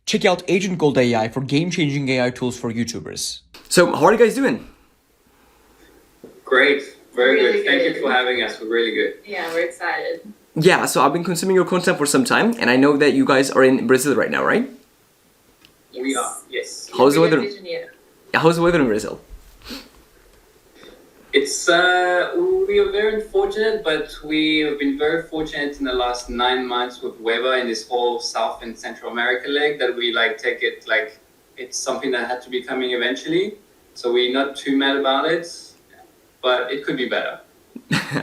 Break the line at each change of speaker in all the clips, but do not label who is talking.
Check out Agent Gold AI for game-changing AI tools for YouTubers.
So, how are you guys doing?
Great, very
Really
good. Thank
good.
you for having us. We're really good.
Yeah, we're excited.
Yeah, so I've been consuming your content for some time, and I know that you guys are in Brazil right now, right?
We are, yes.
How's the
Rio
weather?
de Janeiro.
How's the weather in Brazil?
It's we are very fortunate, but we have been very fortunate in the last 9 months with weather in this whole South and Central America leg that we take it like it's something that had to be coming eventually. So we're not too mad about it, but it could be better.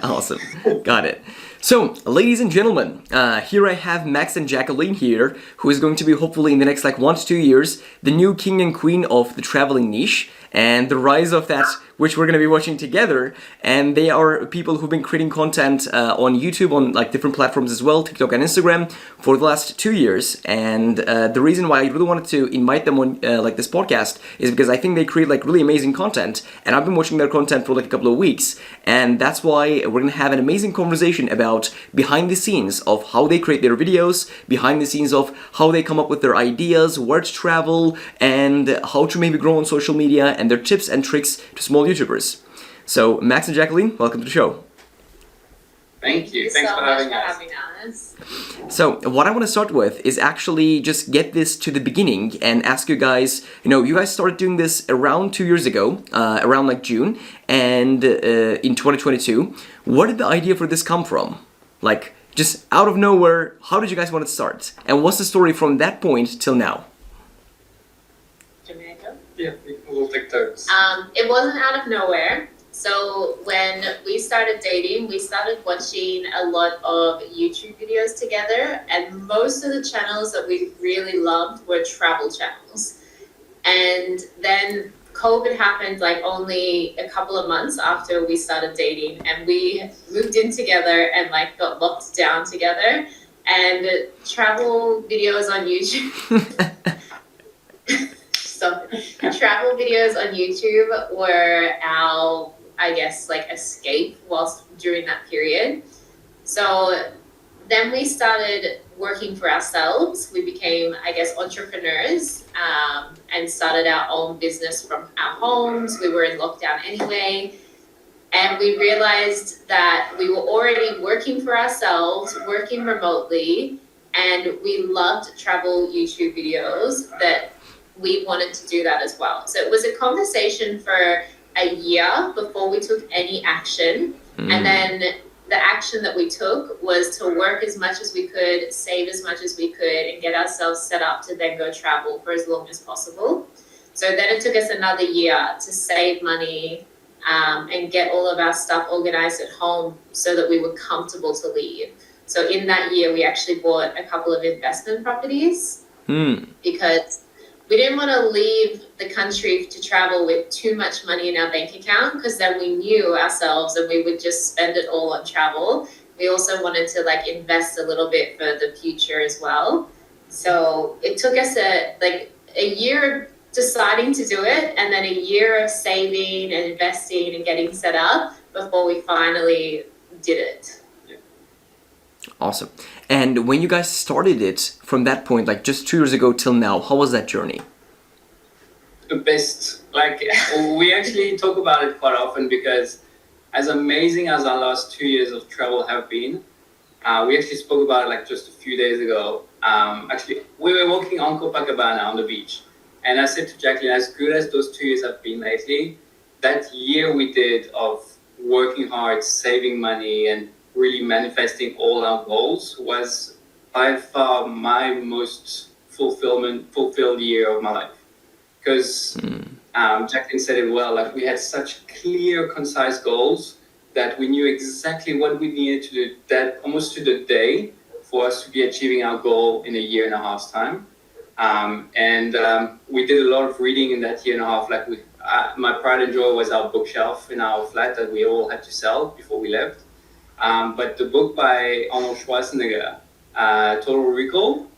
Awesome. Got it. So, ladies and gentlemen, here I have Max and Jacqueline here, who is going to be hopefully in the next 1 to 2 years, the new king and queen of the traveling niche, and the rise of that, which we're going to be watching together. And they are people who've been creating content on YouTube, on different platforms as well, TikTok and Instagram, for the last 2 years. And the reason why I really wanted to invite them on this podcast is because I think they create really amazing content, and I've been watching their content for a couple of weeks, and that's why we're going to have an amazing conversation about behind the scenes of how they create their videos, behind the scenes of how they come up with their ideas, where to travel, and how to maybe grow on social media, and their tips and tricks to small YouTubers. So, Max and Jacqueline, welcome to the show.
Thank you.
Thank
Thanks
you
for
so much
having
for
us.
having us.
So, what I want to start with is actually just get this to the beginning and ask you guys, you guys started doing this around 2 years ago, around June, and in 2022. Where did the idea for this come from? Just out of nowhere, how did you guys want to start? And what's the story from that point till now?
Jamaica.
Yeah, we'll take turns.
It wasn't out of nowhere. So when we started dating, we started watching a lot of YouTube videos together, and most of the channels that we really loved were travel channels. And then COVID happened only a couple of months after we started dating, and we moved in together and got locked down together. And travel videos on YouTube. Travel videos on YouTube were our, escape during that period. So then we started working for ourselves. We became, entrepreneurs, and started our own business from our homes. We were in lockdown anyway. And we realized that we were already working for ourselves, working remotely, and we loved travel YouTube videos, that we wanted to do that as well. So it was a conversation for a year before we took any action. And then the action that we took was to work as much as we could, save as much as we could, and get ourselves set up to then go travel for as long as possible. So then it took us another year to save money, and get all of our stuff organized at home so that we were comfortable to leave. So in that year, we actually bought a couple of investment properties because we didn't want to leave the country to travel with too much money in our bank account, because then we knew ourselves and we would just spend it all on travel. We also wanted to invest a little bit for the future as well. So it took us a year deciding to do it, and then a year of saving and investing and getting set up before we finally did it.
Awesome. And when you guys started it, from that point, just 2 years ago till now, how was that journey?
The best. We actually talk about it quite often, because as amazing as our last 2 years of travel have been, we actually spoke about it just a few days ago. Actually, we were walking on Copacabana on the beach, and I said to Jacqueline, as good as those 2 years have been lately, that year we did of working hard, saving money, and really manifesting all our goals was by far my most fulfilled year of my life. Because Jacqueline said it well, we had such clear, concise goals that we knew exactly what we needed to do, that almost to the day, for us to be achieving our goal in a year and a half's time. We did a lot of reading in that year and a half. My pride and joy was our bookshelf in our flat that we all had to sell before we left. But the book by Arnold Schwarzenegger, Total Recall,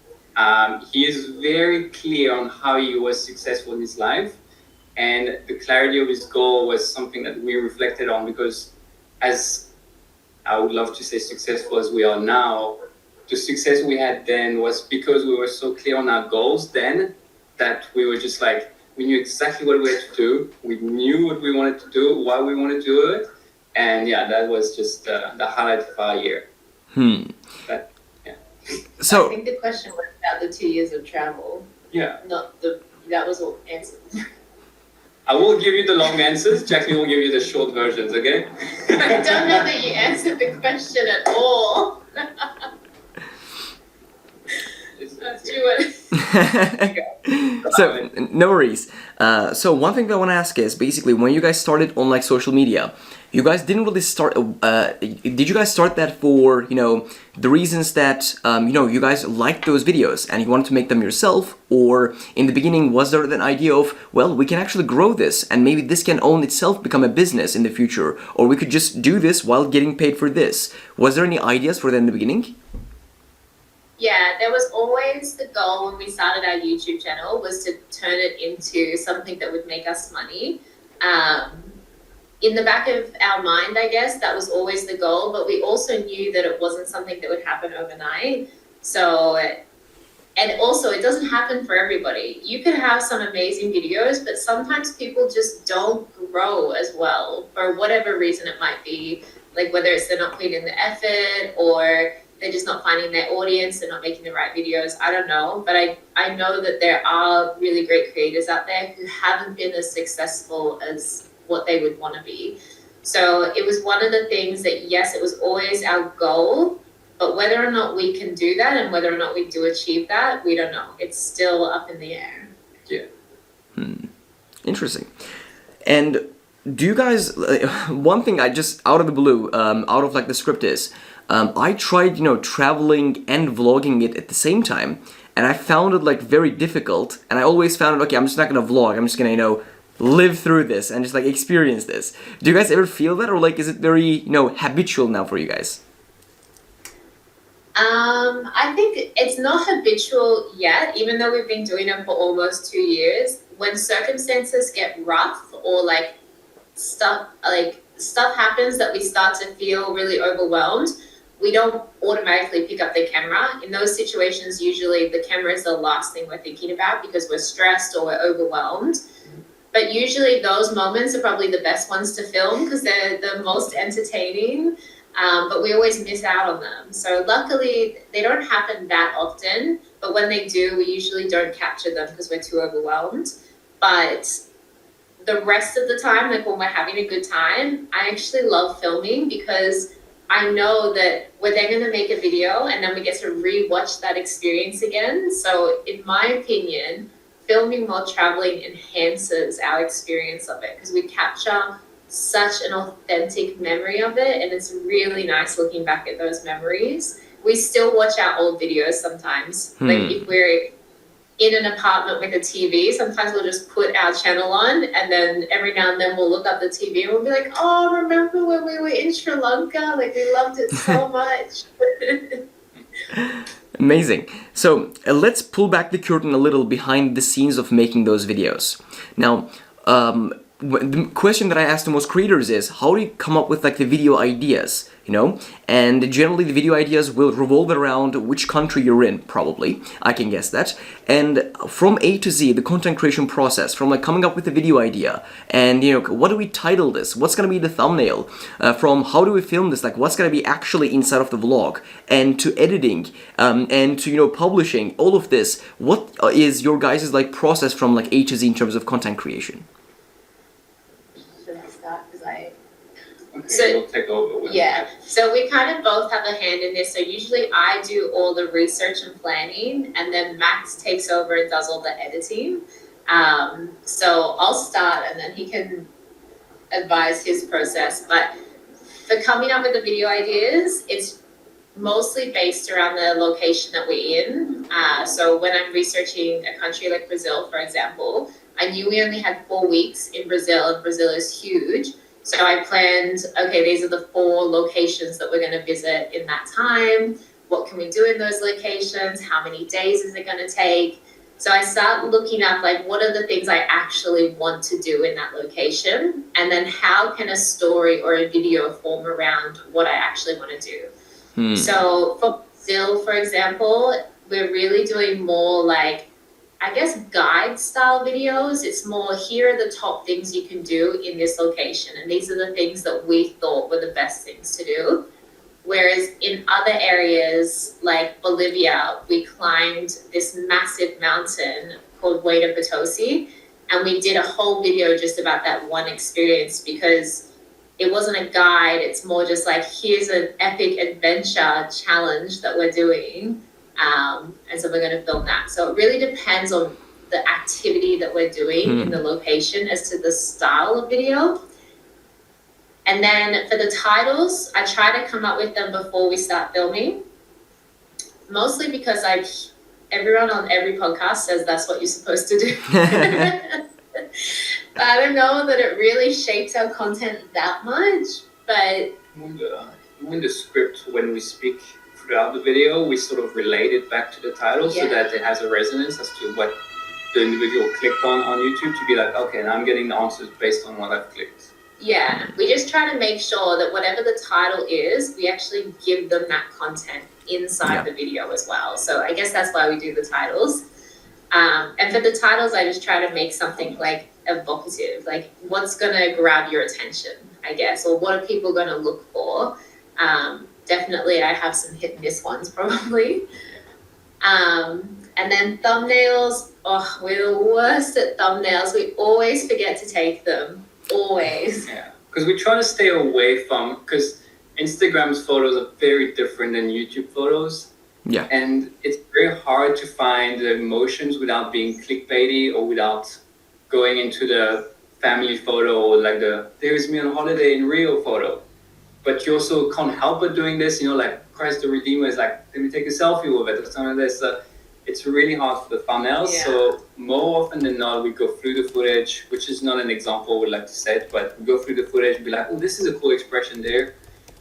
he is very clear on how he was successful in his life, and the clarity of his goal was something that we reflected on, because as I would love to say successful as we are now, the success we had then was because we were so clear on our goals then that we were just like, we knew exactly what we had to do. We knew what we wanted to do, why we wanted to do it. And yeah, that was just the highlight of our year. That, yeah.
I
So,
think the question was about the 2 years of travel,
Yeah.
not the. That was all answered.
I will give you the long answers. Jackie will give you the short versions, okay?
I don't know that you answered the question at all. That's true.
so no worries. So one thing that I want to ask is basically when you guys started on like social media, you guys didn't really start. Did you guys start that for the reasons that you guys liked those videos and you wanted to make them yourself, or in the beginning was there an idea of, well, we can actually grow this and maybe this can own itself become a business in the future, or we could just do this while getting paid for this? Was there any ideas for that in the beginning?
Yeah, there was always the goal when we started our YouTube channel was to turn it into something that would make us money. In the back of our mind, I guess, that was always the goal, but we also knew that it wasn't something that would happen overnight. So, and also it doesn't happen for everybody. You can have some amazing videos, but sometimes people just don't grow as well for whatever reason it might be, like whether it's they're not putting in the effort or they're just not finding their audience, they're not making the right videos. I don't know, but I know that there are really great creators out there who haven't been as successful as what they would want to be. So it was one of the things that, yes, it was always our goal, but whether or not we can do that and whether or not we do achieve that, we don't know. It's still up in the air.
Yeah.
Interesting. And do you guys, one thing I just, out of the blue, out of like the script is, I tried, traveling and vlogging it at the same time, and I found it like very difficult, and I always found it, okay, I'm just not gonna vlog, I'm just gonna, live through this and just like experience this. Do you guys ever feel that, or like is it very, habitual now for you guys?
I think it's not habitual yet, even though we've been doing it for almost 2 years. When circumstances get rough or like stuff happens that we start to feel really overwhelmed, we don't automatically pick up the camera. In those situations, usually the camera is the last thing we're thinking about because we're stressed or we're overwhelmed. But usually those moments are probably the best ones to film because they're the most entertaining, but we always miss out on them. So luckily they don't happen that often, but when they do, we usually don't capture them because we're too overwhelmed. But the rest of the time, like when we're having a good time, I actually love filming because I know that we're then going to make a video and then we get to re-watch that experience again. So in my opinion, filming while traveling enhances our experience of it because we capture such an authentic memory of it, and it's really nice looking back at those memories. We still watch our old videos sometimes. Like if we're in an apartment with a TV, sometimes we'll just put our channel on, and then every now and then we'll look up the TV and we'll be like, oh, remember when we were in Sri Lanka? Like we loved it so much.
Amazing. So let's pull back the curtain a little behind the scenes of making those videos. Now, the question that I ask to most creators is, how do you come up with like the video ideas? And generally the video ideas will revolve around which country you're in, probably. I can guess that. And from A to Z, the content creation process, from like coming up with a video idea, and what do we title this? What's gonna be the thumbnail? From how do we film this? Like what's gonna be actually inside of the vlog? And to editing, and to publishing, all of this. What is your guys' like process from like A to Z in terms of content creation?
Should I start? Because I...
Okay,
So-
we'll take over with
Yeah,
that.
so we kind of both have a hand in this. So usually I do all the research and planning, and then Max takes over and does all the editing. So I'll start, and then he can advise his process. But for coming up with the video ideas, it's mostly based around the location that we're in. So when I'm researching a country like Brazil, for example, I knew we only had 4 weeks in Brazil, and Brazil is huge. So I planned, okay, these are the 4 locations that we're going to visit in that time. What can we do in those locations? How many days is it going to take? So I start looking up, like, what are the things I actually want to do in that location? And then how can a story or a video form around what I actually want to do? So for still, for example, we're really doing more like, I guess, guide style videos. It's more, here are the top things you can do in this location. And these are the things that we thought were the best things to do. Whereas in other areas like Bolivia, we climbed this massive mountain called Huayna Potosi. And we did a whole video just about that one experience because it wasn't a guide. It's more just like, here's an epic adventure challenge that we're doing. And so we're going to film that. So it really depends on the activity that we're doing in the location as to the style of video. And then for the titles, I try to come up with them before we start filming. Mostly because everyone on every podcast says that's what you're supposed to do. I don't know that it really shapes our content that much, but
in the script, when we speak throughout the video, we sort of relate it back to the title so that it has a resonance as to what the individual clicked on YouTube to be like, okay, now I'm getting the answers based on what I've clicked.
Yeah, we just try to make sure that whatever the title is, we actually give them that content inside the video as well. So I guess that's why we do the titles. And for the titles, I just try to make something like evocative, like what's going to grab your attention, I guess, or what are people going to look for. Definitely, I have some hit and miss ones probably. And then thumbnails, we're the worst at thumbnails. We always forget to take them. Always.
Yeah, because we try to stay away from, because Instagram's photos are very different than YouTube photos.
Yeah.
And it's very hard to find the emotions without being clickbaity or without going into the family photo or like there's me on holiday in Rio photo. But you also can't help but doing this, like Christ the Redeemer is like, let me take a selfie with it or something like this. It's really hard for the thumbnails.
Yeah.
So more often than not, we go through the footage, which is not an example we'd like to set, but we go through the footage and be like, oh, this is a cool expression there.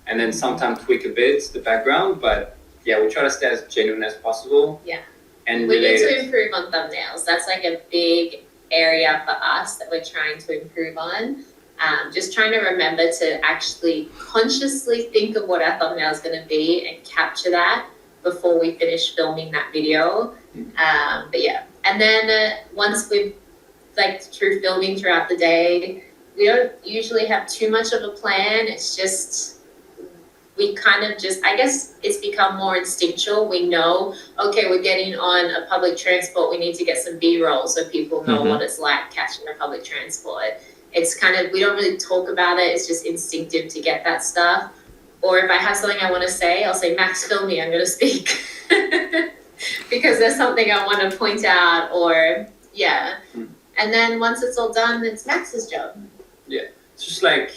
And then sometimes tweak a bit the background, but yeah, we try to stay as genuine as possible.
Yeah.
And
we need to
related.
improve on thumbnails. That's like a big area for us that we're trying to improve on. Just trying to remember to actually consciously think of what our thumbnail is going to be and capture that before we finish filming that video. But yeah, and then once we've through filming throughout the day, we don't usually have too much of a plan. It's just, we kind of just, I guess it's become more instinctual. We know, okay, we're getting on a public transport. We need to get some B-roll so people know what it's like catching a public transport. It's kind of, we don't really talk about it. It's just instinctive to get that stuff. Or if I have something I want to say, I'll say, Max, film me, I'm going to speak. Because there's something I want to point out or, yeah. And then once it's all done, it's Max's job.
Yeah, it's just like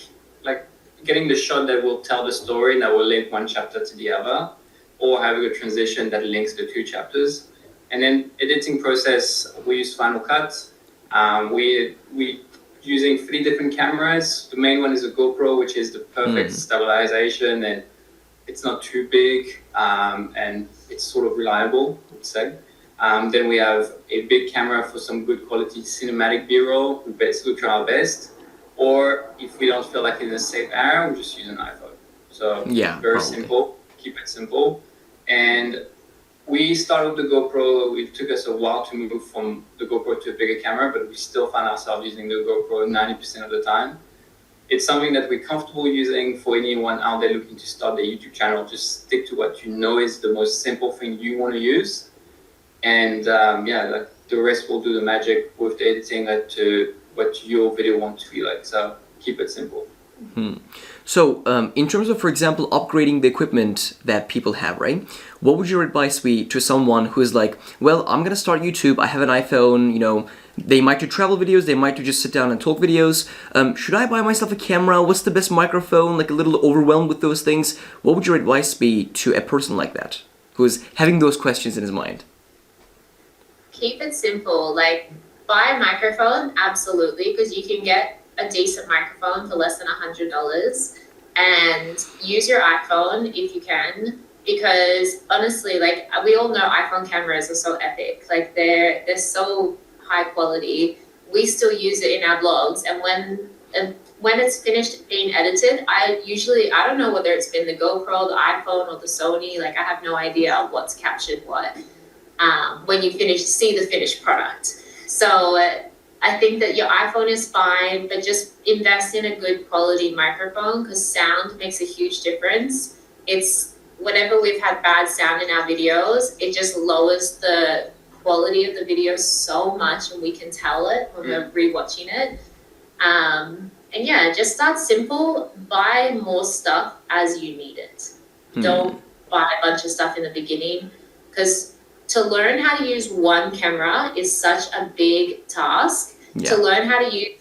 getting the shot that will tell the story and that will link one chapter to the other, or having a transition that links the two chapters. And then editing process, we use Final Cut. We using 3 different cameras. The main one is a GoPro, which is the perfect stabilization, and it's not too big, and it's sort of reliable, I would say. Then we have a big camera for some good quality cinematic B-roll. We basically try our best. Or if we don't feel like it's a safe area, we just use an iPhone. So very simple, keep it simple. And we started with the GoPro. It took us a while to move from the GoPro to a bigger camera, but we still find ourselves using the GoPro 90% of the time. It's something that we're comfortable using for anyone out there looking to start their YouTube channel. Just stick to what you know is the most simple thing you want to use. And the rest will do the magic with the editing to what your video wants to be like. So keep it simple.
So in terms of, for example, upgrading the equipment that people have, right? What would your advice be to someone who is like, well, I'm going to start YouTube. I have an iPhone, they might do travel videos. They might do just sit down and talk videos. Should I buy myself a camera? What's the best microphone? Like a little overwhelmed with those things. What would your advice be to a person like that who is having those questions in his mind?
Keep it simple. Buy a microphone, absolutely, because you can get a decent microphone for less than $100, and use your iPhone if you can, because honestly, we all know iPhone cameras are so epic. They're so high quality. We still use it in our vlogs, and when when it's finished being edited, I don't know whether it's been the GoPro, the iPhone, or the Sony. Like I have no idea what's captured what. When you see the finished product. So I think that your iPhone is fine, but just invest in a good quality microphone because sound makes a huge difference. It's whenever we've had bad sound in our videos, it just lowers the quality of the video so much, and we can tell it when we're rewatching it. And yeah, just start simple. Buy more stuff as you need it. Don't buy a bunch of stuff in the beginning because to learn how to use one camera is such a big task.
Yeah.
To learn how to use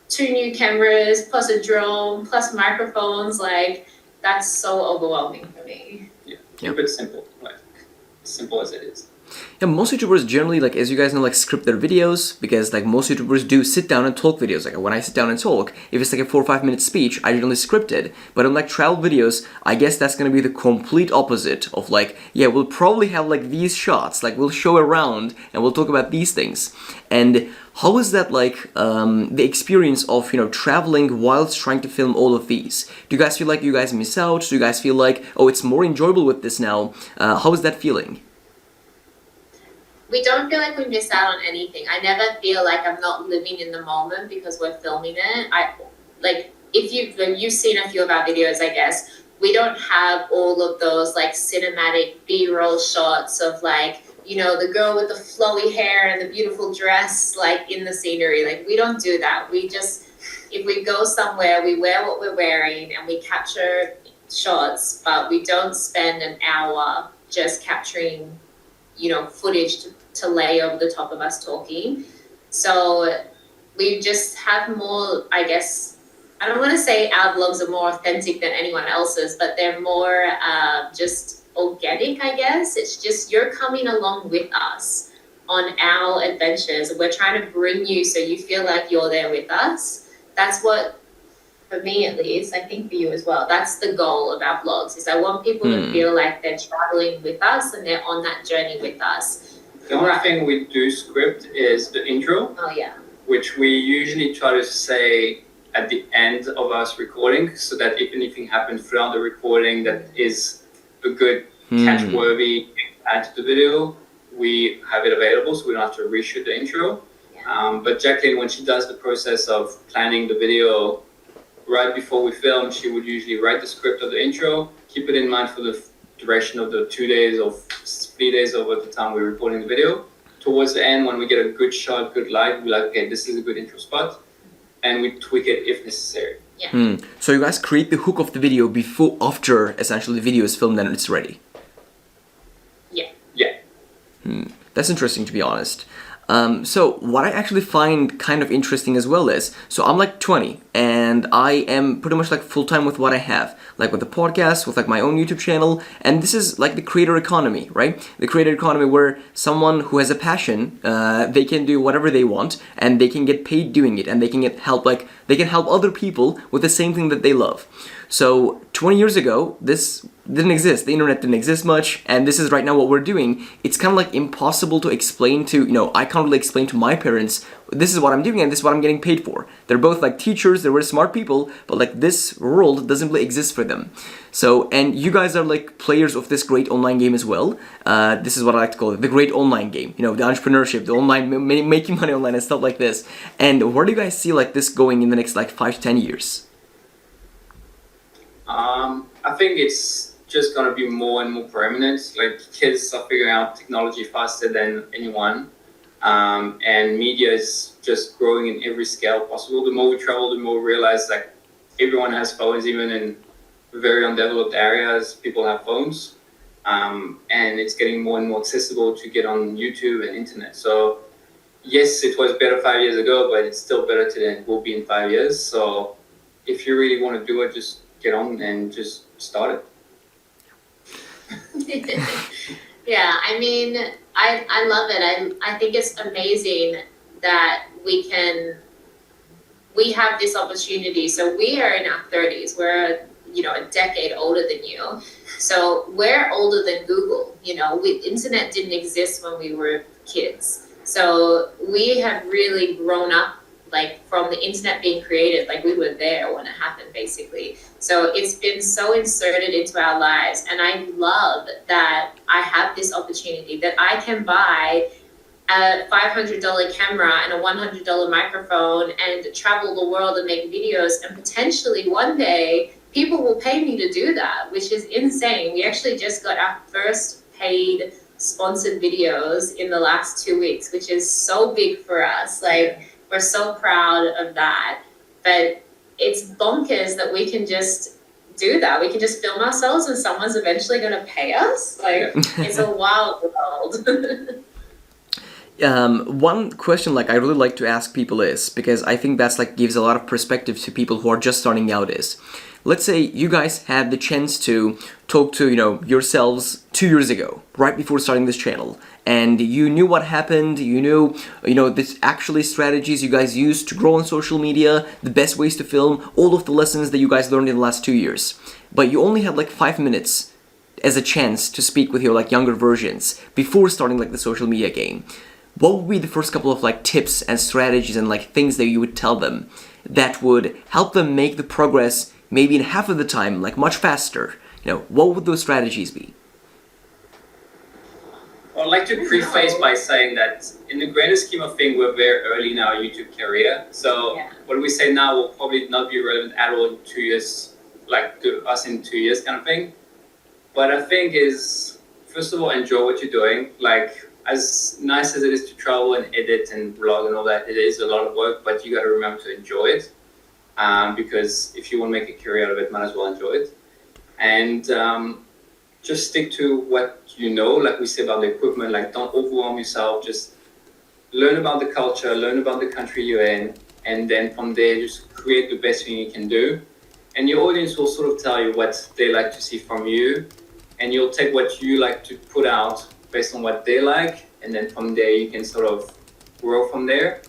2 new cameras, plus a drone, plus microphones, like that's so overwhelming for me.
Yeah, keep it simple, like as simple as it is.
Yeah, most YouTubers generally, like, as you guys know, like, script their videos because, like, most YouTubers do sit down and talk videos. Like, when I sit down and talk, if it's like a 4 or 5 minute speech, I generally script it. But on, like, travel videos, I guess that's gonna be the complete opposite of, like, yeah, we'll probably have, like, these shots, like, we'll show around and we'll talk about these things. And how is that, like, the experience of, you know, traveling whilst trying to film all of these? Do you guys feel like you guys miss out? Do you guys feel like, oh, it's more enjoyable with this now? How is that feeling?
We don't feel like we miss out on anything. I never feel like I'm not living in the moment because we're filming it. When you've seen a few of our videos, I guess, we don't have all of those like cinematic B-roll shots of like, you know, the girl with the flowy hair and the beautiful dress like in the scenery. Like we don't do that. We just, if we go somewhere, we wear what we're wearing and we capture shots, but we don't spend an hour just capturing, you know, footage to lay over the top of us talking. So we just have more, I guess, I don't want to say our vlogs are more authentic than anyone else's, but they're more just organic, I guess. It's just you're coming along with us on our adventures. We're trying to bring you so you feel like you're there with us. That's what, for me at least, I think for you as well, that's the goal of our vlogs, is I want people to feel like they're traveling with us and they're on that journey with us.
The only thing we do script is the intro,
Oh yeah.
which we usually try to say at the end of us recording, so that if anything happens throughout the recording that is a good catch-worthy thing to add to the video, we have it available, so we don't have to reshoot the intro.
Yeah.
But Jacqueline, when she does the process of planning the video, right before we film, she would usually write the script of the intro, keep it in mind for the duration of the 2 days or 3 days over the time we're recording the video. Towards the end, when we get a good shot, good light, we're like, okay, this is a good intro spot, and we tweak it if necessary.
Yeah.
So you guys create the hook of the video after essentially the video is filmed and it's ready.
Yeah.
Yeah.
That's interesting, to be honest. So what I actually find kind of interesting as well is, so I'm like 20 and I am pretty much like full-time with what I have, like with the podcast, with like my own YouTube channel, and this is like the creator economy, right? The creator economy where someone who has a passion, they can do whatever they want and they can get paid doing it and they can get help, like they can help other people with the same thing that they love. So 20 years ago, this didn't exist. The internet didn't exist much, and this is right now what we're doing. It's kind of like impossible to explain to, you know, I can't really explain to my parents, this is what I'm doing and this is what I'm getting paid for. They're both like teachers, they're very smart people, but like this world doesn't really exist for them. So, and you guys are like players of this great online game as well. This is what I like to call it, the great online game. You know, the entrepreneurship, the online, making money online and stuff like this. And where do you guys see like this going in the next like 5 to 10 years?
I think it's just going to be more and more permanent. Like kids are figuring out technology faster than anyone. And media is just growing in every scale possible. The more we travel, the more we realize that everyone has phones, even in very undeveloped areas, people have phones. And it's getting more and more accessible to get on YouTube and internet. So yes, it was better 5 years ago, but it's still better today than it will be in 5 years. So if you really want to do it, just get on and just start it.
Yeah, I mean, I love it. I think it's amazing that we have this opportunity. So we are in our 30s. We're, you know, a decade older than you. So we're older than Google. You know, internet didn't exist when we were kids. So we have really grown up like from the internet being created, like we were there when it happened basically. So it's been so inserted into our lives, and I love that I have this opportunity that I can buy a $500 camera and a $100 microphone and travel the world and make videos, and potentially one day people will pay me to do that, which is insane. We actually just got our first paid sponsored videos in the last 2 weeks, which is so big for us. Like, we're so proud of that. But it's bonkers that we can just do that. We can just film ourselves and someone's eventually going to pay us. Like, it's a wild world.
One question like I really like to ask people is, because I think that's like gives a lot of perspective to people who are just starting out, is, let's say you guys had the chance to talk to, yourselves 2 years ago, right before starting this channel, and you knew what happened, you knew, this actually strategies you guys used to grow on social media, the best ways to film, all of the lessons that you guys learned in the last 2 years, but you only had like 5 minutes as a chance to speak with your like younger versions before starting like the social media game. What would be the first couple of like tips and strategies and like things that you would tell them that would help them make the progress maybe in half of the time, like much faster? What would those strategies be?
I'd like to preface by saying that in the greater scheme of things, we're very early in our YouTube career. So what we say now will probably not be relevant at all in 2 years, like to us in 2 years kind of thing. But I think is, first of all, enjoy what you're doing. Like, as nice as it is to travel and edit and vlog and all that, it is a lot of work, but you got to remember to enjoy it. Because if you want to make a career out of it, might as well enjoy it. And just stick to what you know, like we say about the equipment, like don't overwhelm yourself, just learn about the culture, learn about the country you're in, and then from there, just create the best thing you can do. And your audience will sort of tell you what they like to see from you, and you'll take what you like to put out based on what they like, and then from there you can sort of grow from there,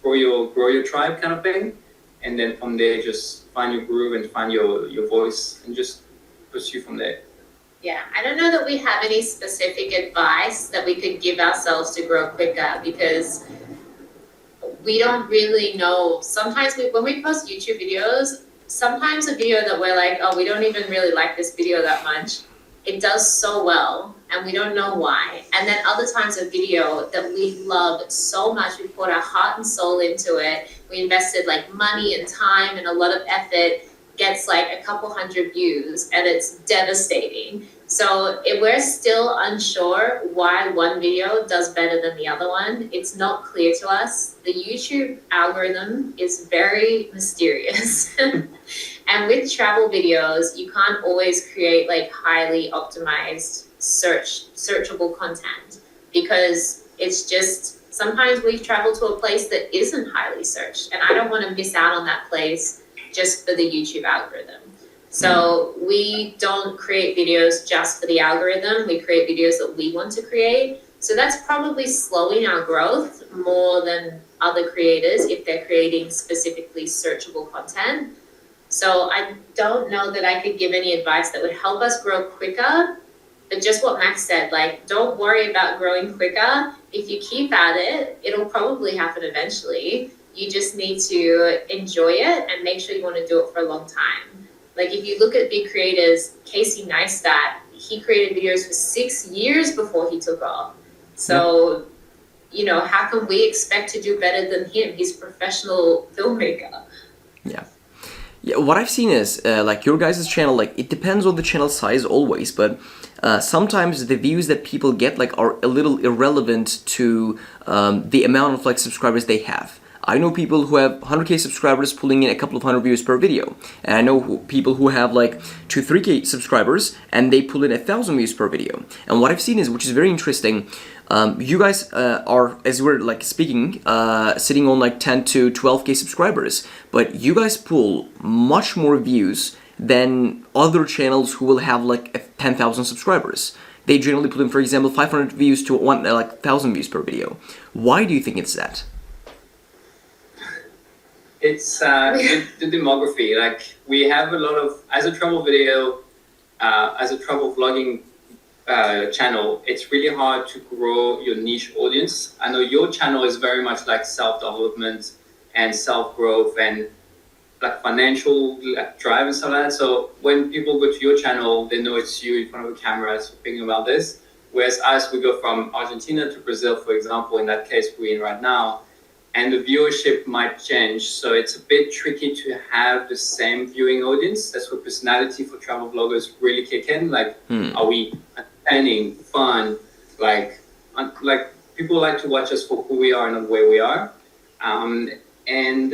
grow your tribe kind of thing, and then from there just find your groove and find your voice and just pursue from there.
Yeah, I don't know that we have any specific advice that we could give ourselves to grow quicker, because we don't really know. Sometimes when we post YouTube videos, sometimes a video that we're like, oh, we don't even really like this video that much, it does so well and we don't know why. And then other times a video that we love so much, we put our heart and soul into it, we invested like money and time and a lot of effort, gets like a couple hundred views, and it's devastating. So if we're still unsure why one video does better than the other one, it's not clear to us. The YouTube algorithm is very mysterious. And with travel videos, you can't always create like highly optimized searchable content, because it's just, sometimes we travel to a place that isn't highly searched, and I don't want to miss out on that place just for the YouTube algorithm. So we don't create videos just for the algorithm. We create videos that we want to create. So that's probably slowing our growth more than other creators if they're creating specifically searchable content. So I don't know that I could give any advice that would help us grow quicker, but just what Max said, like, don't worry about growing quicker. If you keep at it, it'll probably happen eventually. You just need to enjoy it and make sure you want to do it for a long time. Like, if you look at big creators, Casey Neistat, he created videos for 6 years before he took off. So, how can we expect to do better than him? He's a professional filmmaker.
Yeah, what I've seen is, like, your guys' channel, like, it depends on the channel size always, but sometimes the views that people get, like, are a little irrelevant to the amount of, like, subscribers they have. I know people who have 100k subscribers pulling in a couple of hundred views per video, and I know people who have like 2-3k subscribers and they pull in 1,000 views per video. And what I've seen is, which is very interesting, you guys are, as we're like speaking, sitting on like 10 to 12k subscribers, but you guys pull much more views than other channels who will have like 10,000 subscribers. They generally put in, for example, 500 views to 1,000 views per video. Why do you think it's that?
It's the demography. Like, we have a lot of, as a travel video, as a travel vlogging channel, it's really hard to grow your niche audience. I know your channel is very much like self-development and self-growth and like financial like drive and stuff like that. So when people go to your channel, they know it's you in front of a camera speaking about this. Whereas us, we go from Argentina to Brazil, for example, in that case we're in right now, and the viewership might change. So it's a bit tricky to have the same viewing audience. That's where personality for travel vloggers really kick in. Like, are we entertaining, fun? Like people like to watch us for who we are and not where we are. And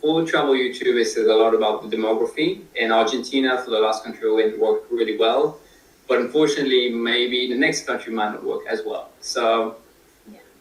for travel YouTube, it's a lot about the demography. In Argentina, for the last country we went, worked really well. But unfortunately, maybe the next country might not work as well. So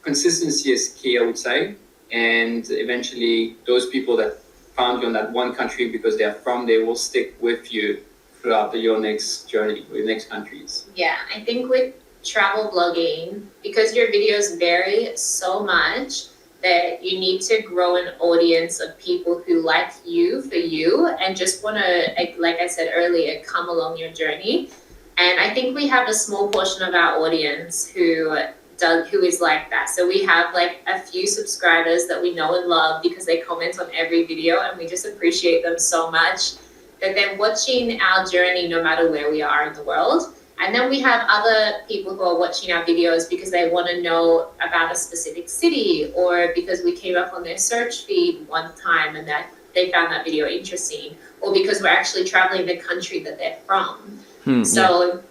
consistency is key, I would say. And eventually, those people that found you in that one country because they're from, they will stick with you throughout your next journey, your next countries.
Yeah, I think with travel blogging, because your videos vary so much, that you need to grow an audience of people who like you for you and just want to, like I said earlier, come along your journey. And I think we have a small portion of our audience who is like that. So we have like a few subscribers that we know and love because they comment on every video, and we just appreciate them so much that they're watching our journey no matter where we are in the world. And then we have other people who are watching our videos because they want to know about a specific city, or because we came up on their search feed one time and that they found that video interesting, or because we're actually traveling the country that they're from. So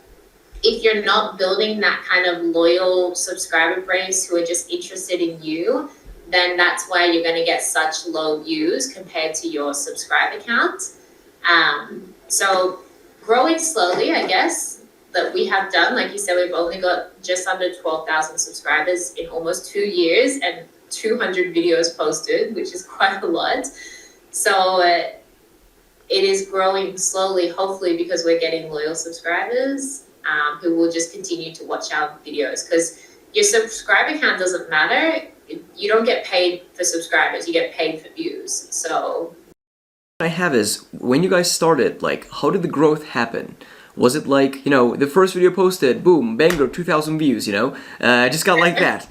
if you're not building that kind of loyal subscriber base who are just interested in you, then that's why you're going to get such low views compared to your subscriber count. So growing slowly, I guess, that we have done, like you said, we've only got just under 12,000 subscribers in almost 2 years and 200 videos posted, which is quite a lot. So it is growing slowly, hopefully because we're getting loyal subscribers who will just continue to watch our videos, because your subscriber count doesn't matter. You don't get paid for subscribers, you get paid for views. So
what I have is, when you guys started, like, how did the growth happen? Was it like, the first video posted, boom, banger, 2,000 views, just got like that?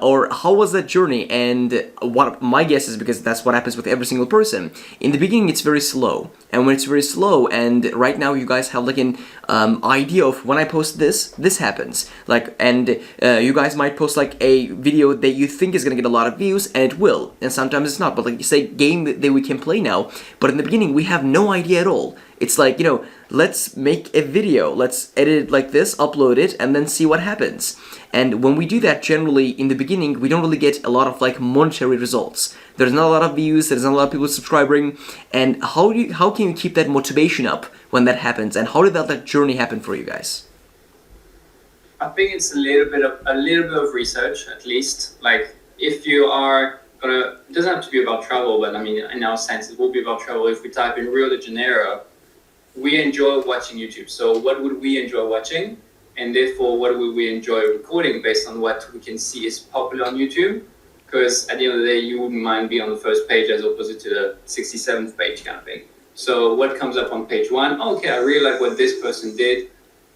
Or how was that journey? And what my guess is, because that's what happens with every single person, in the beginning it's very slow. And when it's very slow, and right now you guys have like an idea of when I post this happens. Like, and you guys might post like a video that you think is gonna get a lot of views, and it will. And sometimes it's not. But like you say, game that we can play now. But in the beginning, we have no idea at all. It's like, let's make a video, let's edit it like this, upload it, and then see what happens. And when we do that, generally, in the beginning, we don't really get a lot of like monetary results. There's not a lot of views, there's not a lot of people subscribing, and how can you keep that motivation up when that happens? And how did that journey happen for you guys?
I think it's a little bit of research, at least. Like, if you are gonna, it doesn't have to be about travel, but I mean, in our sense, it will be about travel. If we type in Rio de Janeiro, we enjoy watching YouTube. So what would we enjoy watching? And therefore, what would we enjoy recording based on what we can see is popular on YouTube? Because at the end of the day, you wouldn't mind being on the first page as opposed to the 67th page kind of thing. So what comes up on page one? Okay, I really like what this person did.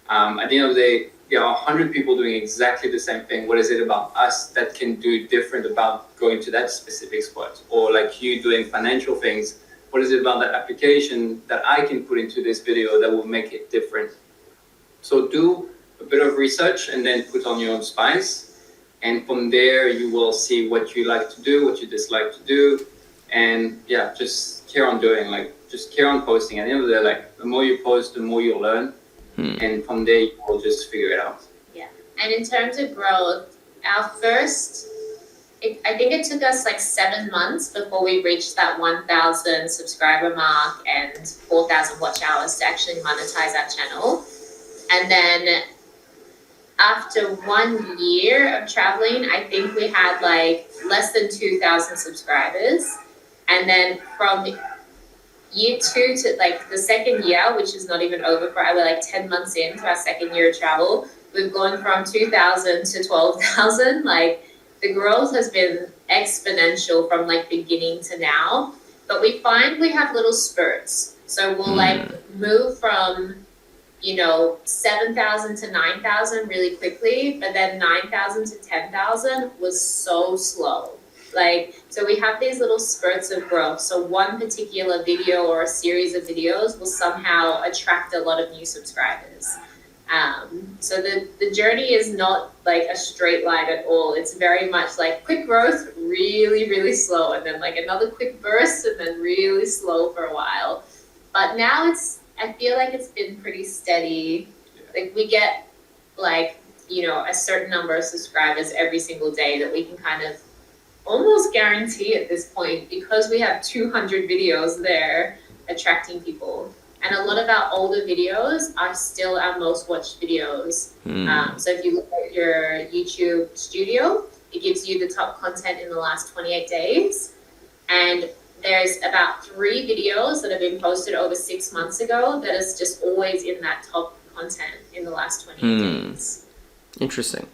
At the end of the day, there are 100 people doing exactly the same thing. What is it about us that can do different about going to that specific spot? Or like you doing financial things, what is it about that application that I can put into this video that will make it different? So do a bit of research and then put on your own spice. And from there, you will see what you like to do, what you dislike to do. And yeah, just carry on doing, like, just carry on posting. At the end of the day, like, the more you post, the more you'll learn. And from there, you will just figure it out.
yeah. And in terms of growth, our first, I think it took us like 7 months before we reached that 1,000 subscriber mark and 4,000 watch hours to actually monetize our channel. And then after 1 year of traveling, I think we had like less than 2,000 subscribers. And then from year 2 to like the second year, which is not even over, we're like 10 months into our second year of travel, we've gone from 2,000 to 12,000. Like, the growth has been exponential from like beginning to now, but we find we have little spurts. So we'll like move from, 7,000 to 9,000 really quickly, but then 9,000 to 10,000 was so slow. So we have these little spurts of growth. So one particular video or a series of videos will somehow attract a lot of new subscribers. So the journey is not like a straight line at all. It's very much like quick growth, really, really slow, and then like another quick burst, and then really slow for a while. But now I feel like it's been pretty steady. Like we get a certain number of subscribers every single day that we can kind of almost guarantee at this point, because we have 200 videos there attracting people. And a lot of our older videos are still our most watched videos. So if you look at your YouTube studio, it gives you the top content in the last 28 days. And there's about 3 videos that have been posted over 6 months ago that is just always in that top content in the last 28 days.
Interesting.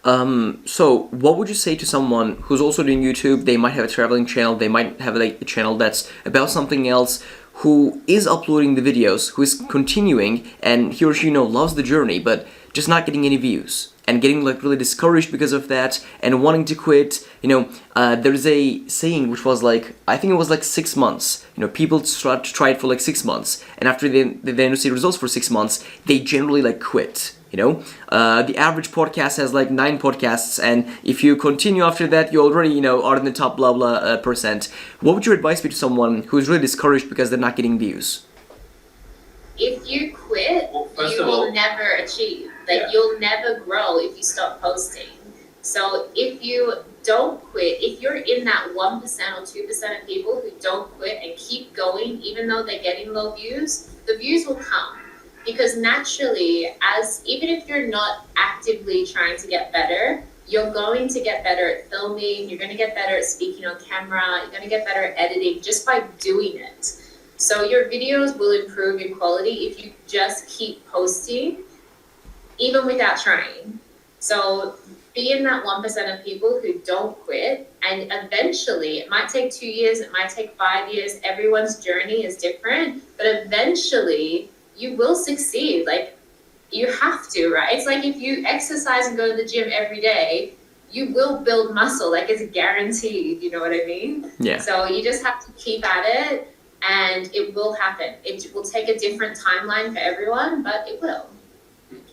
So what would you say to someone who's also doing YouTube? They might have a traveling channel, they might have like a channel that's about something else, who is uploading the videos, who is continuing, and he or she loves the journey, but just not getting any views, and getting like really discouraged because of that, and wanting to quit. There's a saying which was like, I think it was like 6 months. People start to try it for like 6 months, and after they don't see results for 6 months, they generally like quit. The average podcast has like 9 podcasts, and if you continue after that, you already are in the top blah blah percent. What would your advice be to someone who's really discouraged because they're not getting views?
If you quit, you will never achieve. You'll never grow if you stop posting. So if you don't quit, if you're in that 1% or 2% of people who don't quit and keep going, even though they're getting low views, the views will come. Because naturally, even if you're not actively trying to get better, you're going to get better at filming, you're going to get better at speaking on camera, you're going to get better at editing just by doing it. So your videos will improve in quality if you just keep posting, even without trying. So be in that 1% of people who don't quit, and eventually, it might take 2 years, it might take 5 years, everyone's journey is different, but eventually you will succeed. You have to, right? It's like if you exercise and go to the gym every day, you will build muscle. It's guaranteed, you know what I mean?
Yeah.
So you just have to keep at it, and it will happen. It will take a different timeline for everyone, but it will.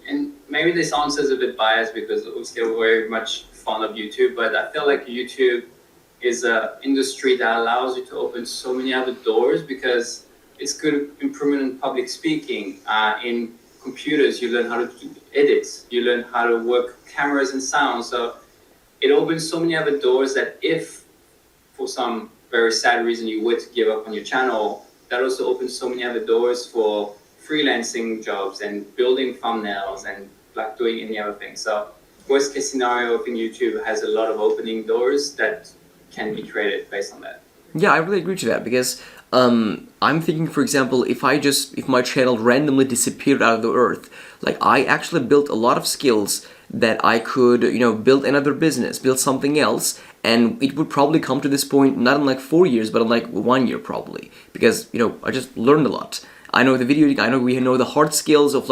And maybe this answer is a bit biased because obviously we're very much fond of YouTube, but I feel like YouTube is an industry that allows you to open so many other doors, because it's good improvement in public speaking. In computers, you learn how to do edits, you learn how to work cameras and sound. So it opens so many other doors that if for some very sad reason you were to give up on your channel, that also opens so many other doors for freelancing jobs and building thumbnails and doing any other thing. So worst case scenario, I think YouTube has a lot of opening doors that can be created based on that.
Yeah, I really agree to that, because I'm thinking, for example, if my channel randomly disappeared out of the earth, I actually built a lot of skills that I could, build another business, build something else, and it would probably come to this point not in 4 years, but in 1 year probably, because, I just learned a lot. I know the video, we know the hard skills of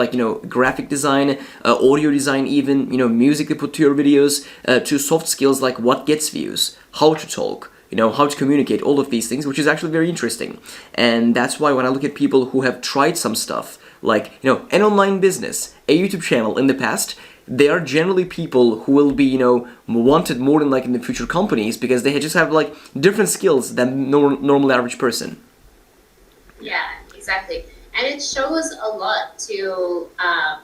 graphic design, audio design even, music to put to your videos, to soft skills like what gets views, how to talk, how to communicate, all of these things, which is actually very interesting. And that's why when I look at people who have tried some stuff, an online business, a YouTube channel in the past, they are generally people who will be, wanted more than in the future companies, because they just have different skills than normal average person.
Yeah, exactly. And it shows a lot to,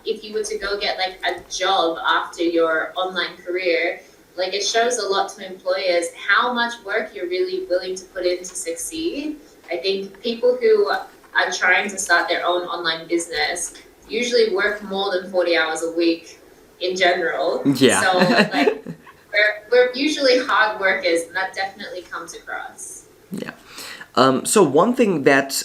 if you were to go get a job after your online career, it shows a lot to employers how much work you're really willing to put in to succeed. I think people who are trying to start their own online business usually work more than 40 hours a week in general.
Yeah.
So we're usually hard workers, and that definitely comes across.
Yeah. So one thing that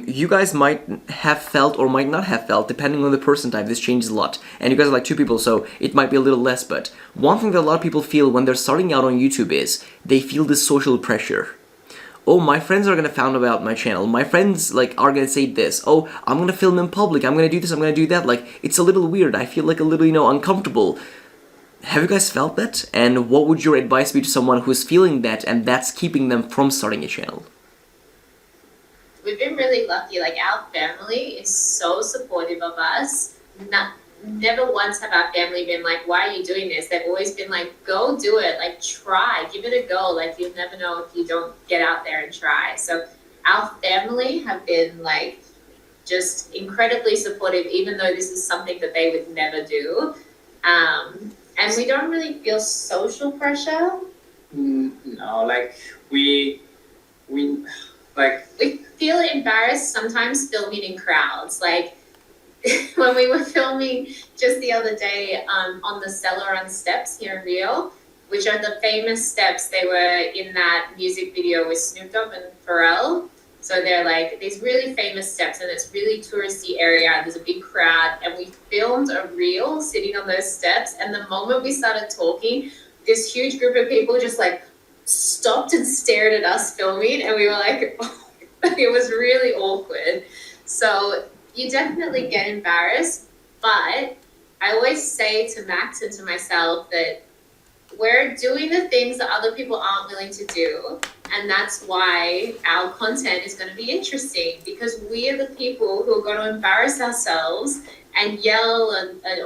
you guys might have felt or might not have felt, depending on the person type, this changes a lot. And you guys are 2 people, so it might be a little less, but one thing that a lot of people feel when they're starting out on YouTube is they feel this social pressure. oh, my friends are gonna find about my channel, my friends like are gonna say this, oh, I'm gonna film in public, I'm gonna do this, I'm gonna do that. Like, it's a little weird. I feel like a little, uncomfortable. Have you guys felt that? And what would your advice be to someone who's feeling that and that's keeping them from starting a channel?
We've been really lucky. Like, our family is so supportive of us. Never once have our family been like, why are you doing this? They've always been like, go do it. Like, try, give it a go. Like, you'll never know if you don't get out there and try. So our family have been like just incredibly supportive, even though this is something that they would never do. And we don't really feel social pressure.
No, like we like
We feel embarrassed sometimes filming in crowds. Like, when we were filming just the other day on the Celeron steps here in Rio, which are the famous steps. They were in that music video with Snoop Dogg and Pharrell. So they're like these really famous steps, and it's really touristy area. There's a big crowd, and we filmed a reel sitting on those steps. And the moment we started talking, this huge group of people just like stopped and stared at us filming, and we were like, it was really awkward. So you definitely get embarrassed, but I always say to Max and to myself that we're doing the things that other people aren't willing to do. And that's why our content is going to be interesting, because we are the people who are going to embarrass ourselves and yell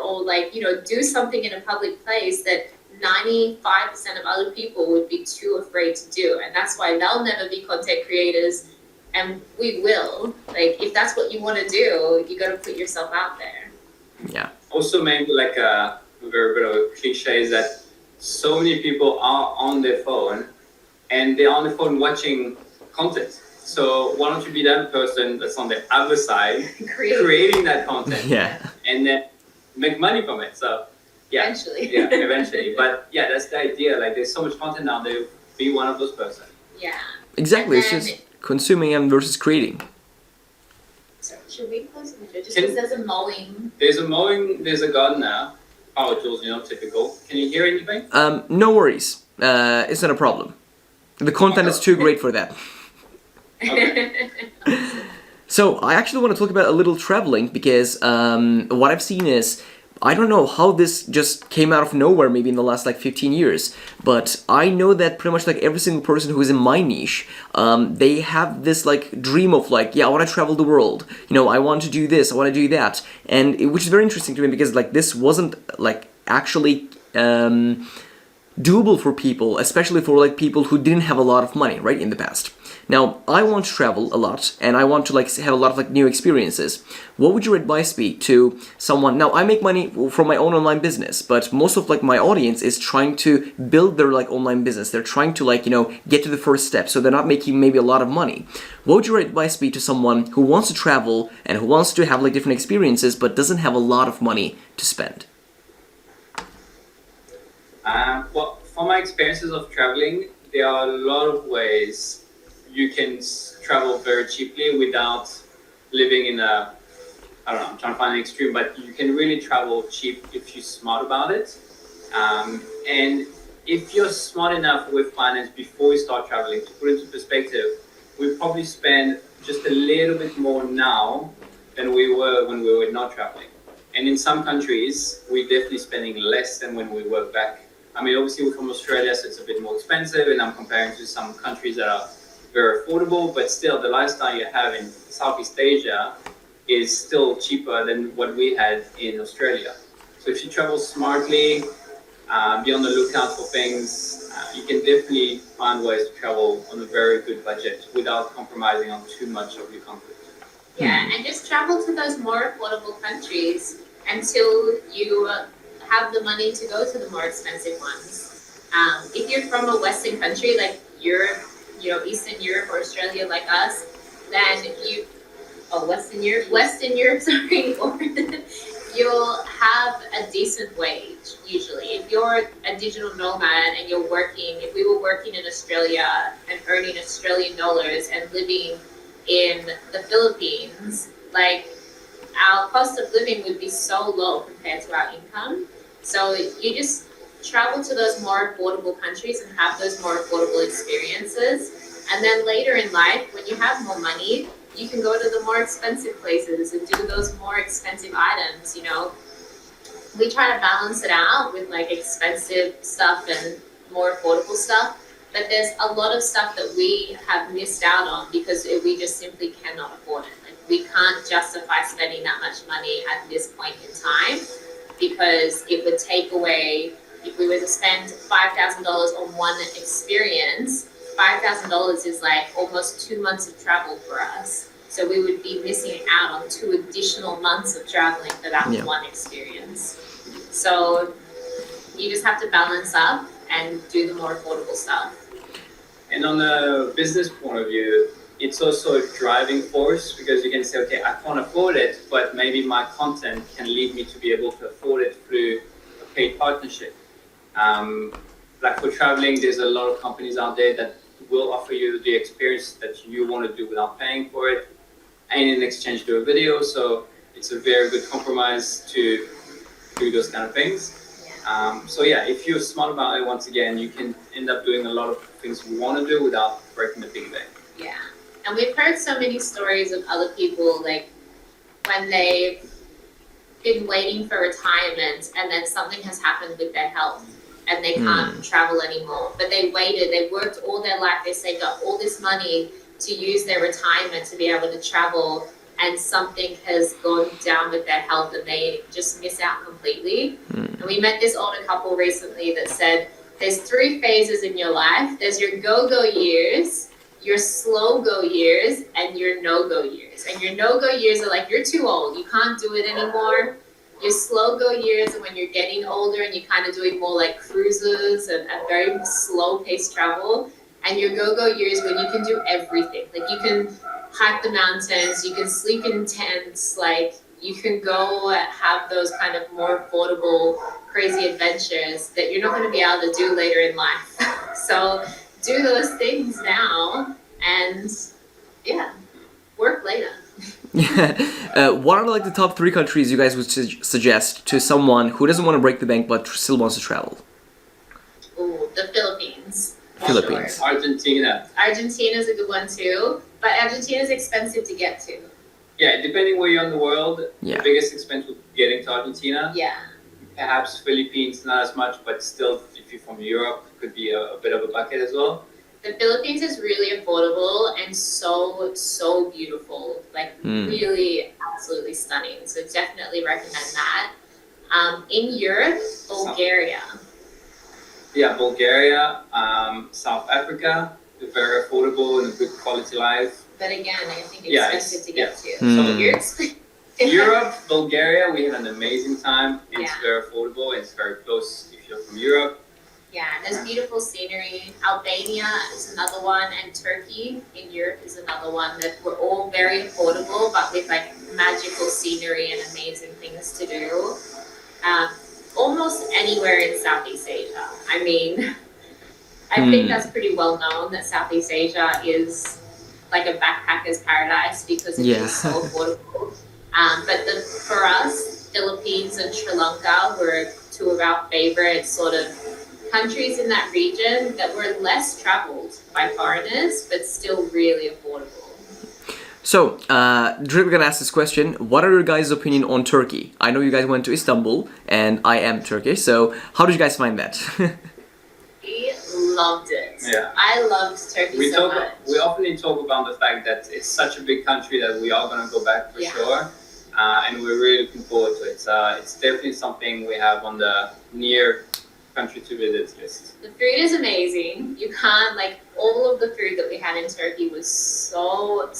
or like, do something in a public place that 95% of other people would be too afraid to do. And that's why they'll never be content creators, and we will. Like, if that's what you want to do, you got to put yourself out there.
Yeah.
also maybe like a very bit of a cliche is that so many people are on their phone and they're on the phone watching content. So why don't you be that person that's on the other side creating that content
Yeah.
and then make money from it? So yeah,
Eventually.
yeah, eventually. But yeah, that's the idea. Like there's so much content now. There, be one of those person.
Yeah.
Exactly. It's
And
just consuming and versus creating.
So should we close the video? Just
Can-
because there's a mowing.
There's a mowing. There's a gardener. Power tools, typical. Can you hear anything?
No worries. It's not a problem. The content is too great for that.
Okay.
So I actually want to talk about a little traveling because what I've seen is, I don't know how this just came out of nowhere maybe in the last like 15 years, but I know that pretty much like every single person who is in my niche, they have this like dream of like, yeah, I want to travel the world, I want to do this, I want to do that, and which is very interesting to me because like this wasn't like actually doable for people, especially for like people who didn't have a lot of money, right, in the past. Now, I want to travel a lot, and I want to like have a lot of like new experiences. What would your advice be to someone? Now, I make money from my own online business, but most of like my audience is trying to build their like online business. They're trying to like, get to the first step, so they're not making maybe a lot of money. What would your advice be to someone who wants to travel and who wants to have like different experiences, but doesn't have a lot of money to spend?
Well, from my experiences of traveling, there are a lot of ways you can travel very cheaply without living in a, I don't know, I'm trying to find an extreme, but you can really travel cheap if you're smart about it. And if you're smart enough with finance before you start traveling, to put into perspective, we probably spend just a little bit more now than we were when we were not traveling. And in some countries, we're definitely spending less than when we were back. I mean, obviously we're from Australia, so it's a bit more expensive, and I'm comparing to some countries that are very affordable, but still the lifestyle you have in Southeast Asia is still cheaper than what we had in Australia. So if you travel smartly, be on the lookout for things, you can definitely find ways to travel on a very good budget without compromising on too much of your comfort.
Yeah, and just travel to those more affordable countries until you have the money to go to the more expensive ones. If you're from a Western country like Europe, Eastern Europe or Australia like us, then Western Europe, sorry, or you'll have a decent wage usually. If you're a digital nomad and you're working, if we were working in Australia and earning Australian dollars and living in the Philippines, like our cost of living would be so low compared to our income. So you just travel to those more affordable countries and have those more affordable experiences. And then later in life, when you have more money, you can go to the more expensive places and do those more expensive items, you know. We try to balance it out with like expensive stuff and more affordable stuff. But there's a lot of stuff that we have missed out on because we just simply cannot afford it. Like we can't justify spending that much money at this point in time because it would take away, if we were to spend $5,000 on one experience, $5,000 is like almost 2 months of travel for us. So we would be missing out on 2 additional months of traveling for that one experience. So you just have to balance up and do the more affordable stuff.
And on a business point of view, it's also a driving force because you can say, okay, I can't afford it, but maybe my content can lead me to be able to afford it through a paid partnership. Like for traveling, there's a lot of companies out there that will offer you the experience that you want to do without paying for it, and in exchange do a video. So it's a very good compromise to do those kind of things. So yeah, if you're smart about it, once again, you can end up doing a lot of things you want to do without breaking the big bank.
Yeah, and we've heard so many stories of other people, like when they've been waiting for retirement and then something has happened with their health and they can't travel anymore. But they waited, they worked all their life, they saved up all this money to use their retirement to be able to travel, and something has gone down with their health and they just miss out completely. And we met this older couple recently that said, there's 3 phases in your life. There's your go-go years, your slow-go years, and your no-go years. And your no-go years are like, you're too old, you can't do it anymore. Your slow-go years are when you're getting older and you're kind of doing more like cruises and very slow-paced travel. And your go-go years when you can do everything. Like you can hike the mountains, you can sleep in tents, like you can go have those kind of more affordable, crazy adventures that you're not going to be able to do later in life. So do those things now and yeah, work later.
What are like the top 3 countries you guys would suggest to someone who doesn't want to break the bank but still wants to travel?
Ooh, the Philippines.
Philippines.
Sure.
Argentina.
Argentina's a good one too, but Argentina's expensive to get to.
Yeah, depending where you're in the world,
Yeah.
the biggest expense would be getting to Argentina.
Yeah.
Perhaps Philippines, not as much, but still, if you're from Europe, it could be a bit of a bucket as well.
The Philippines is really affordable and so beautiful, like really absolutely stunning. So definitely recommend that. In Europe, Bulgaria.
Yeah, Bulgaria, South Africa, they're very affordable and a good quality life.
But again, I think
Yeah,
expensive to get to.
Mm.
So you're expensive.
Europe, Bulgaria, we had an amazing time. It's
Yeah.
very affordable. It's very close if you're from Europe.
Yeah, there's beautiful scenery. Albania is another one, and Turkey in Europe is another one that were all very affordable, but with like magical scenery and amazing things to do. Almost anywhere in Southeast Asia. I mean, I think that's pretty well known that Southeast Asia is like a backpacker's paradise because it is so affordable. But for us, Philippines and Sri Lanka were 2 of our favorite sort of countries in that region that were less traveled by foreigners, but still really affordable.
So, we're gonna ask this question. What are your guys' opinion on Turkey? I know you guys went to Istanbul, and I am Turkish, so how did you guys find that?
We loved it.
Yeah.
I loved Turkey so much.
We often talk about the fact that it's such a big country that we are going to go back for sure. And we're really looking forward to it. It's definitely something we have on the near country to visit list.
The food is amazing. You can't, like, all of the food that we had in Turkey was so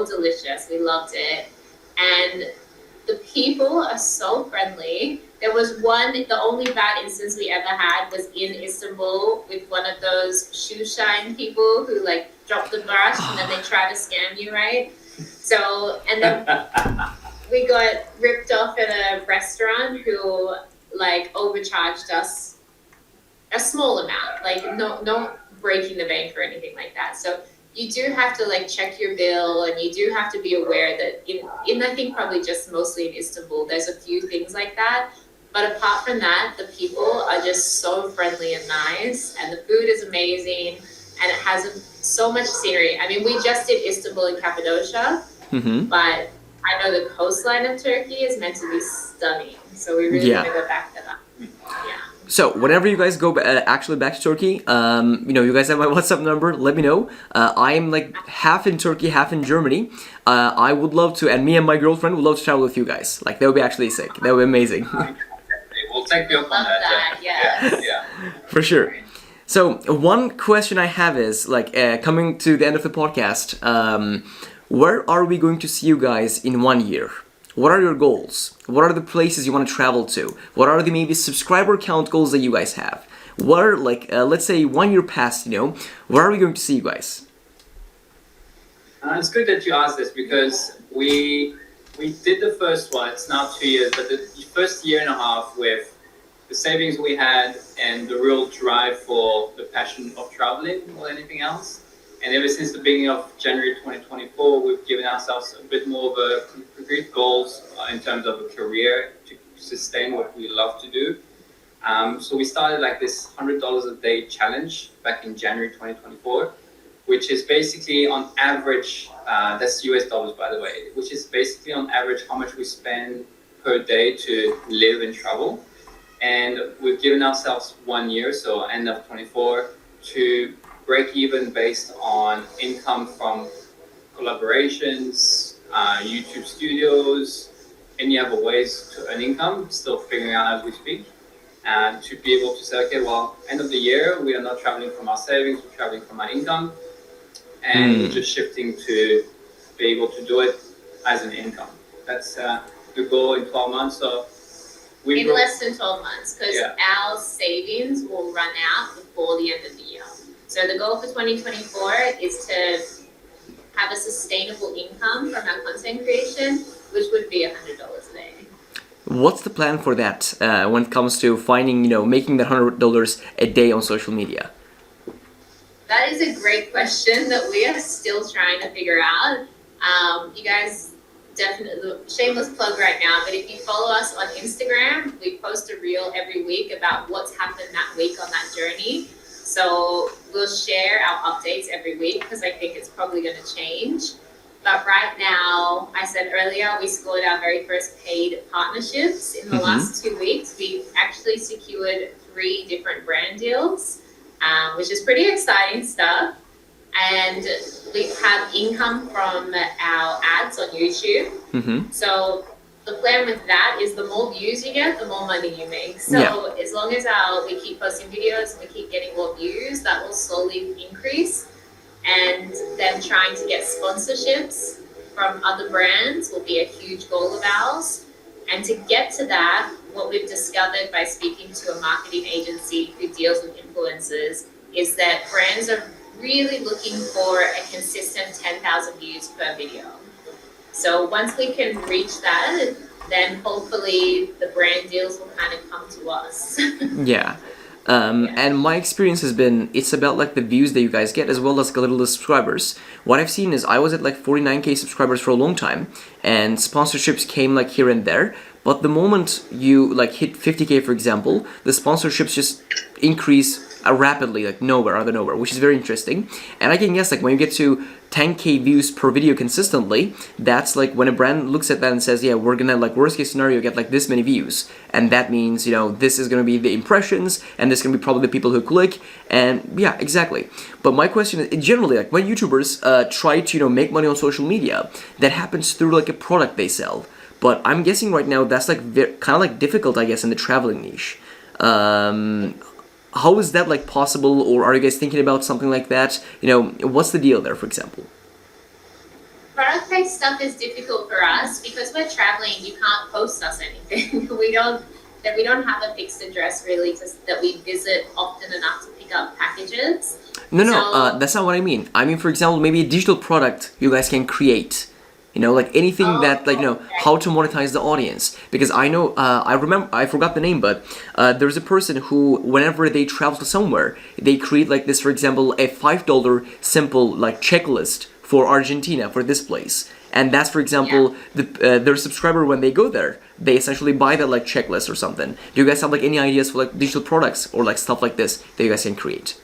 delicious. We loved it. And the people are so friendly. There was the only bad instance we ever had was in Istanbul with one of those shoe shine people who like drop the brush and then they try to scam you, right? So, and then we got ripped off at a restaurant who like overcharged us a small amount, like no breaking the bank or anything like that. So you do have to like check your bill, and you do have to be aware that in I think probably just mostly in Istanbul, there's a few things like that. But apart from that, the people are just so friendly and nice, and the food is amazing. and it has so much scenery. I mean, we just did Istanbul and Cappadocia,
Mm-hmm.
but I know the coastline of Turkey is meant to be stunning. So we really
Yeah.
want to go back to that. Yeah.
So whenever you guys go actually back to Turkey, you guys have my WhatsApp number. Let me know. I'm like half in Turkey, half in Germany. I would love to, and me and my girlfriend would love to travel with you guys. Like that would be actually sick. That would be amazing.
We'll take you up on
Love that, yes.
Yeah.
For sure. So one question I have is like coming to the end of the podcast. Where are we going to see you guys in 1 year? What are your goals? What are the places you want to travel to? What are the maybe subscriber count goals that you guys have? What are like let's say 1 year past, where are we going to see you guys?
It's good that you asked this because we did the first one. It's now 2 years, but the first year and a half with the savings we had and the real drive for the passion of traveling more than anything else. And ever since the beginning of January 2024, we've given ourselves a bit more of a concrete goals in terms of a career to sustain what we love to do. So we started like this $100 a day challenge back in January 2024, which is basically on average, that's US dollars by the way, which is basically on average how much we spend per day to live and travel. And we've given ourselves 1 year, so end of 24, to break even based on income from collaborations, YouTube studios, any other ways to earn income, still figuring out as we speak. And to be able to say, okay, well, end of the year, we are not traveling from our savings, we're traveling from our income. And we're just shifting to be able to do it as an income. That's the goal in 12 months. So we
In less than 12 months, because our savings will run out before the end of the year. So the goal for 2024 is to have a sustainable income from our content creation, which would be $100 a day.
What's the plan for that when it comes to finding, making that $100 a day on social media?
That is a great question that we are still trying to figure out. You guys definitely, shameless plug right now, but if you follow us on Instagram, we post a reel every week about what's happened that week on that journey. So we'll share our updates every week because I think it's probably going to change. But right now, I said earlier, we scored our very first paid partnerships. In the last 2 weeks, we've actually secured 3 different brand deals, which is pretty exciting stuff. And we have income from our ads on YouTube. So the plan with that is the more views you get, the more money you make. So as long as we keep posting videos and we keep getting more views, that will slowly increase. And then trying to get sponsorships from other brands will be a huge goal of ours. And to get to that, what we've discovered by speaking to a marketing agency who deals with influencers is that brands are really looking for a consistent 10,000 views per video. So once we can reach that, then hopefully the brand deals will kind of come to us.
And my experience has been, it's about like the views that you guys get as well as a little the subscribers. What I've seen is I was at like 49k subscribers for a long time and sponsorships came like here and there. But the moment you like hit 50k, for example, the sponsorships just increase rapidly, like nowhere, out of nowhere, which is very interesting. And I can guess like when you get to 10k views per video consistently, that's like when a brand looks at that and says, yeah, we're gonna like worst case scenario get like this many views, and that means this is gonna be the impressions, and this is gonna be probably the people who click, and yeah, exactly. But my question is, generally, like when YouTubers try to make money on social media, that happens through like a product they sell. But I'm guessing right now that's like kind of like difficult, I guess, in the traveling niche. How is that like possible, or are you guys thinking about something like that? What's the deal there, for example?
Product-based stuff is difficult for us because we're traveling. You can't post us anything. we don't have a fixed address really that we visit often enough to pick up packages.
No, that's not what I mean. I mean, for example, maybe a digital product you guys can create. Like anything that, like, how to monetize the audience. Because I know, I forgot the name, but there's a person who, whenever they travel to somewhere, they create, like this, for example, a $5 simple, like, checklist for Argentina, for this place. And that's, for example, their subscriber, when they go there, they essentially buy that, like, checklist or something. Do you guys have, like, any ideas for, like, digital products or, like, stuff like this that you guys can create?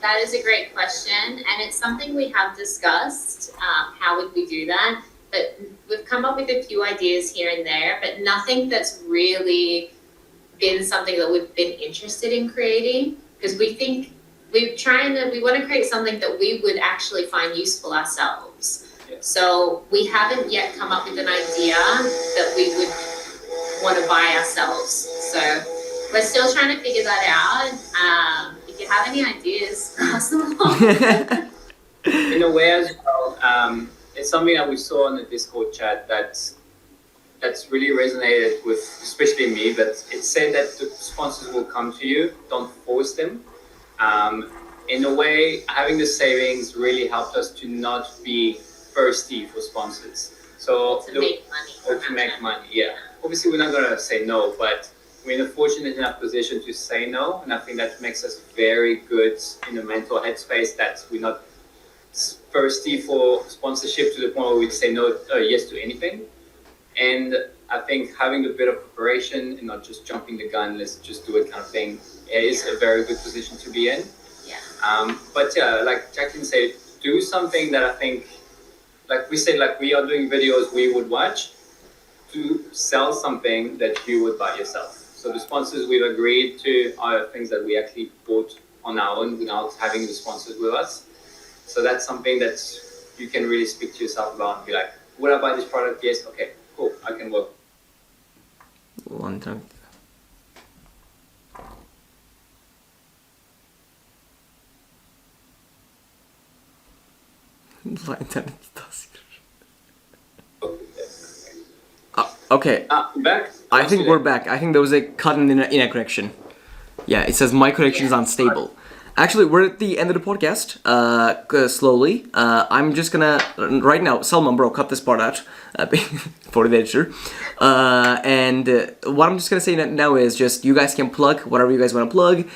That is a great question, and it's something we have discussed. How would we do that? But we've come up with a few ideas here and there, but nothing that's really been something that we've been interested in creating, because we think we want to create something that we would actually find useful ourselves.
Yeah.
So we haven't yet come up with an idea that we would want to buy ourselves. So we're still trying to figure that out. If you have any ideas, pass them along.
In a way as well, it's something that we saw on the Discord chat that's really resonated with especially me, but it said that the sponsors will come to you, don't force them. In a way, having the savings really helped us to not be thirsty for sponsors. So
to make money.
Or to make money, yeah. Obviously, we're not going to say no, but we're in a fortunate enough position to say no, and I think that makes us very good in the mental headspace that we're not thirsty for sponsorship to the point where we say no, yes to anything. And I think having a bit of preparation and not just jumping the gun, let's just do it kind of thing, is a very good position to be in.
Yeah.
But yeah, like Jacqueline said, do something that I think, like we said, like we are doing videos we would watch, to sell something that you would buy yourself. So the sponsors we've agreed to are things that we actually bought on our own without having the sponsors with us. So that's something that you can really speak to yourself about and be like, would I buy this product? Yes. Okay, cool. I can work.
One time. Okay,
Back.
I think we're back. I think there was a cut in a connection. Yeah, it says my connection is unstable. Actually, we're at the end of the podcast. Slowly. I'm just gonna right now. Salman, bro, cut this part out for the editor. And what I'm just gonna say now is just you guys can plug whatever you guys want to plug.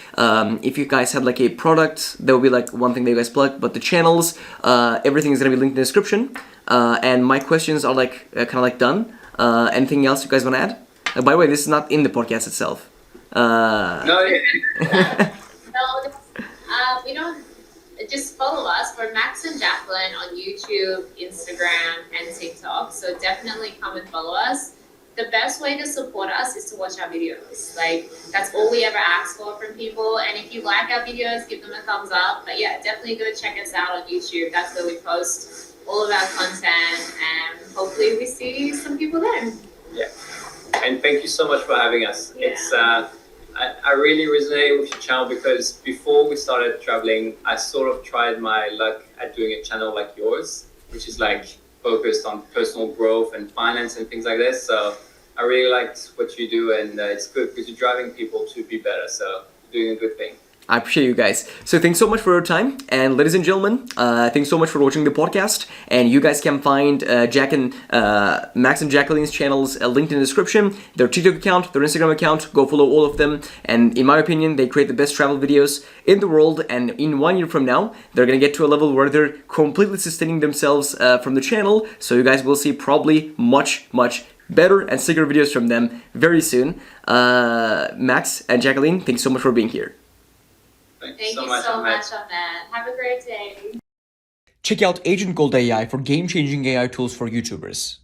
If you guys have like a product, there will be like one thing that you guys plug. But the channels, everything is gonna be linked in the description. And my questions are like kind of like done. Anything else you guys want to add? By the way, this is not in the podcast itself.
No, yeah.
No, we don't. Just follow us. We're Max and Jacqueline on YouTube, Instagram, and TikTok. So definitely come and follow us. The best way to support us is to watch our videos. Like, that's all we ever ask for from people. And if you like our videos, give them a thumbs up. But yeah, definitely go check us out on YouTube. That's where we post all of our content, and hopefully we see some people there.
Yeah. And thank you so much for having us.
Yeah.
It's I really resonate with your channel because before we started traveling, I sort of tried my luck at doing a channel like yours, which is like focused on personal growth and finance and things like this. So I really liked what you do, and it's good because you're driving people to be better. So you're doing a good thing.
I appreciate you guys. So thanks so much for your time. And ladies and gentlemen, thanks so much for watching the podcast. And you guys can find Max and Jacqueline's channels linked in the description. Their TikTok account, their Instagram account, go follow all of them. And in my opinion, they create the best travel videos in the world. And in 1 year from now, they're going to get to a level where they're completely sustaining themselves from the channel. So you guys will see probably much better and sicker videos from them very soon. Max and Jacqueline, thanks so much for being here.
Thank you so much, Ahmed. Have a great day.
Check out Agent Gold AI for game-changing AI tools for YouTubers.